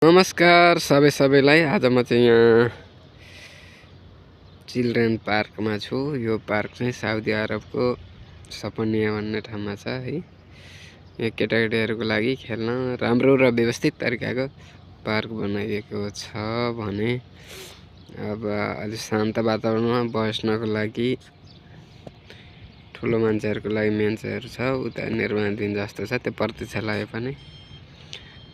नमस्कार सबैलाई। आज म चाहिँ यहाँ चिल्ड्रेन पार्कमा छु। यो पार्क चाहिँ साउदी अरबको सपनिया भन्ने ठाउँमा छ है। यहाँ केटाकेटीहरूको लागि खेल्न राम्रो र व्यवस्थित तरिकाको पार्क बनाइएको छ भने अब अलि शान्त वातावरणमा बस्नको लागि ठुलो मान्छेहरूको लागि बेन्चहरू छ। उता निर्माणाधीन जस्तो छ, त्यो प्रतीक्षालय पनि।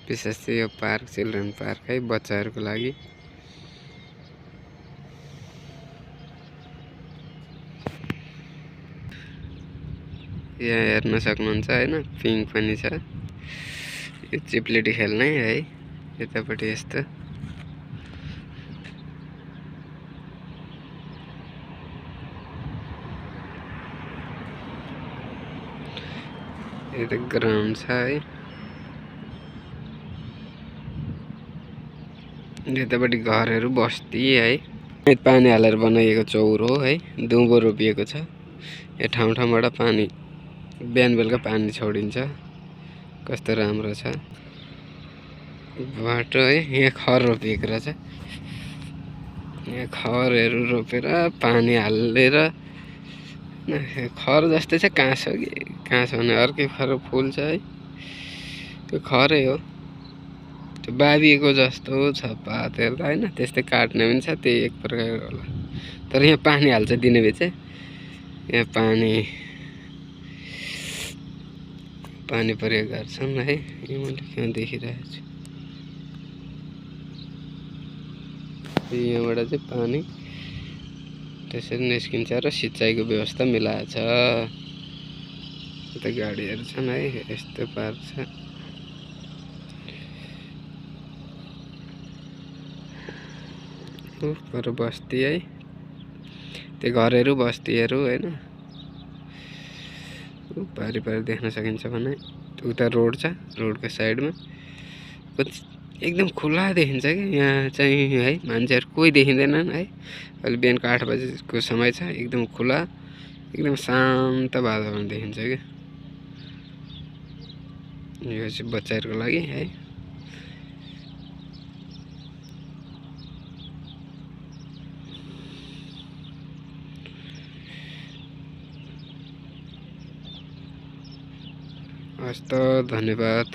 विशेष चाहिँ यो पार्क चिल्ड्रेन पार्क है, बच्चाहरूको लागि। यहाँ हेर्न सक्नुहुन्छ हैन, पिङ पनि छ। यो चिप्लेटी खेल्ने है, यतापट्टि यस्तो। यता ग्राउन्ड छ है। यतापट्टि घरहरू, बस्ती है। पानी हालेर बनाइएको चौर हो है, दुबो रोपिएको छ। यो ठाउँ ठाउँबाट पानी बिहान बेलुका पानी छोडिन्छ। कस्तो राम्रो छ बाटो है। यहाँ खर रोपिएको रहेछ। यहाँ खरहरू रोपेर पानी हालेर, खर जस्तै छ। काँस हो कि काँस भने अर्कै खर फुल छ है। त्यो खरै हो, त्यो बाबिएको जस्तो छ पात हेर्दा हैन। त्यस्तै काट्ने पनि छ, त्यही एक प्रकारको होला। तर यहाँ पानी हाल्छ दिने बेचे। यहाँ पानी प्रयोग गर्छन् है। यो मैले कहाँ देखिरहेको छु। यहाँबाट चाहिँ पानी त्यसरी निस्किन्छ र सिँचाइको व्यवस्था मिलाएको छ। यता गाडीहरू छन् है। यस्तो पार्क छ। पर बस्ती है, त्यो घरहरू, बस्तीहरू हैन। पारी देख्न सकिन्छ भने उता रोड छ। रोडको साइडमा एकदम खुला देखिन्छ कि यहाँ चाहिँ है। मान्छेहरू कोही देखिँदैनन् है। अहिले बिहानको 8 बजेको समय छ। एकदम खुला, एकदम शान्त वातावरण देखिन्छ कि। यो चाहिँ बच्चाहरूको लागि है। हस्त, धन्यवाद।